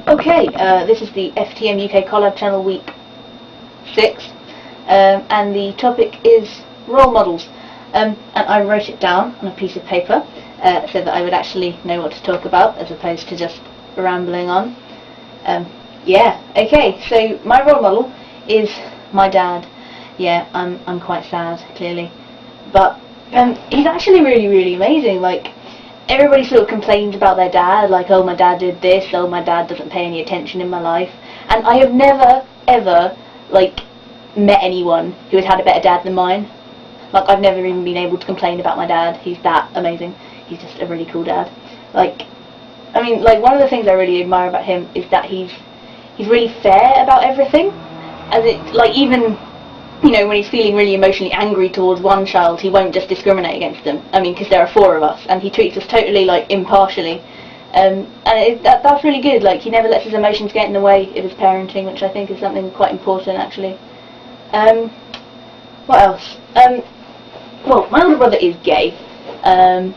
Okay, this is the FTM UK Collab Channel Week 6, and the topic is role models. And I wrote it down on a piece of paper so that I would actually know what to talk about as opposed to just rambling on. Yeah, okay, so my role model is my dad. Yeah, I'm quite sad, clearly, but he's actually really amazing. Like, everybody sort of complains about their dad, like, oh, my dad did this, oh, my dad doesn't pay any attention in my life, and I have never ever like met anyone who has had a better dad than mine. Like, I've never even been able to complain about my dad. He's that amazing. He's just a really cool dad. Like, I mean, like, one of the things I really admire about him is that he's really fair about everything. As it, like, even, you know, when he's feeling really emotionally angry towards one child, he won't just discriminate against them. I mean, because there are 4 of us, and he treats us totally, like, impartially. And that's really good. Like, he never lets his emotions get in the way of his parenting, which I think is something quite important, actually. What else? Well, my older brother is gay, and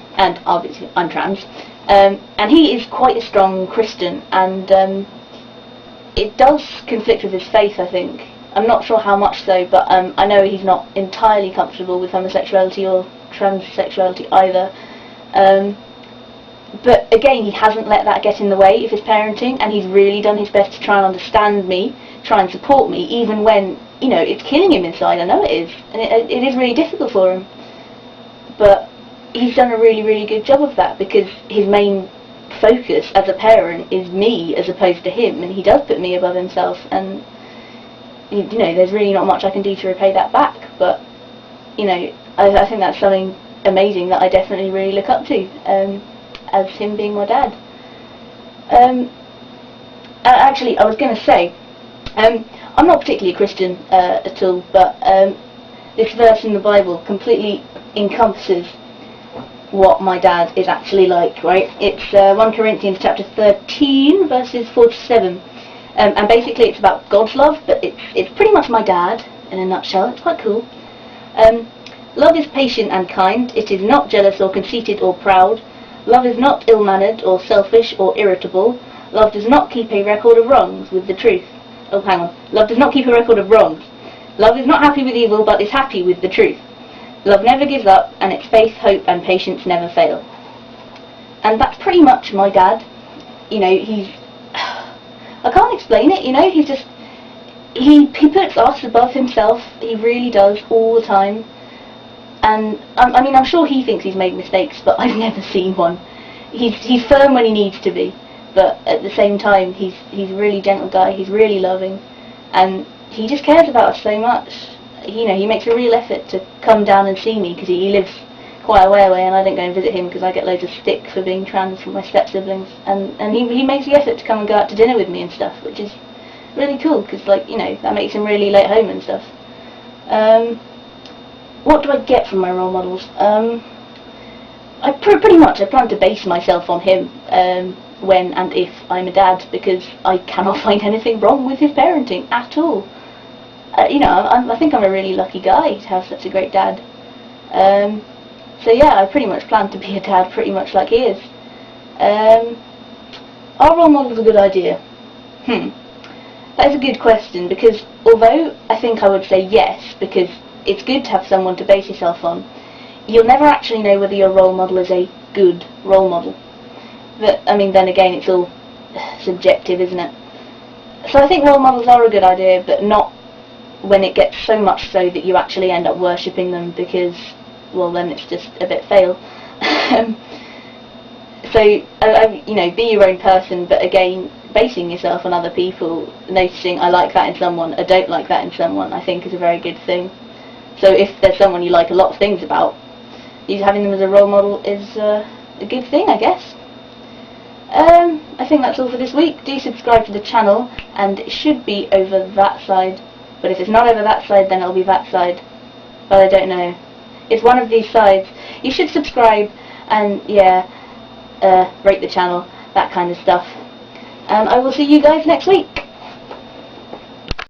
obviously I'm trans, and he is quite a strong Christian, and it does conflict with his faith, I think. I'm not sure how much so, but I know he's not entirely comfortable with homosexuality or transsexuality either. But again, he hasn't let that get in the way of his parenting, and he's really done his best to try and understand me, try and support me, even when, you know, it's killing him inside. I know it is, and it is really difficult for him. But he's done a really good job of that, because his main focus as a parent is me as opposed to him, and he does put me above himself, and you know, there's really not much I can do to repay that back. But, you know, I think that's something amazing that I definitely really look up to, as him being my dad. Actually, I was going to say, I'm not particularly a Christian at all, but this verse in the Bible completely encompasses what my dad is actually like, right? It's 1 Corinthians chapter 13, verses 4 to 7. And basically it's about God's love, but it's pretty much my dad in a nutshell. It's quite cool. Love is patient and kind. It is not jealous or conceited or proud. Love is not ill-mannered or selfish or irritable. Love does not keep a record of wrongs with the truth. Oh, hang on. Love does not keep a record of wrongs. Love is not happy with evil, but is happy with the truth. Love never gives up, and its faith, hope, and patience never fail. And that's pretty much my dad. You know, he's... I can't explain it, you know, he's just... He puts us above himself. He really does, all the time. And, I mean, I'm sure he thinks he's made mistakes, but I've never seen one. He's firm when he needs to be, but at the same time, he's a really gentle guy, he's really loving, and he just cares about us so much. You know, he makes a real effort to come down and see me, because he lives quite a way away, and I don't go and visit him because I get loads of stick for being trans from my step-siblings, and he makes the effort to come and go out to dinner with me and stuff, which is really cool, because, like, you know, that makes him really late home and stuff. What do I get from my role models? I pretty much plan to base myself on him when and if I'm a dad, because I cannot find anything wrong with his parenting at all. You know, I think I'm a really lucky guy to have such a great dad. So yeah, I pretty much plan to be a dad pretty much like he is. Are role models a good idea? That is a good question, because although I think I would say yes, because it's good to have someone to base yourself on, you'll never actually know whether your role model is a good role model. But, I mean, then again, it's all subjective, isn't it? So I think role models are a good idea, but not when it gets so much so that you actually end up worshipping them, because, well, then it's just a bit fail. So, you know, be your own person, but again, basing yourself on other people, noticing I like that in someone, I don't like that in someone, I think is a very good thing. So if there's someone you like a lot of things about, having them as a role model is a good thing, I guess. I think that's all for this week. Do subscribe to the channel, and it should be over that side. But if it's not over that side, then it'll be that side. But I don't know. It's one of these sides. You should subscribe and, yeah, rate the channel, that kind of stuff. And I will see you guys next week.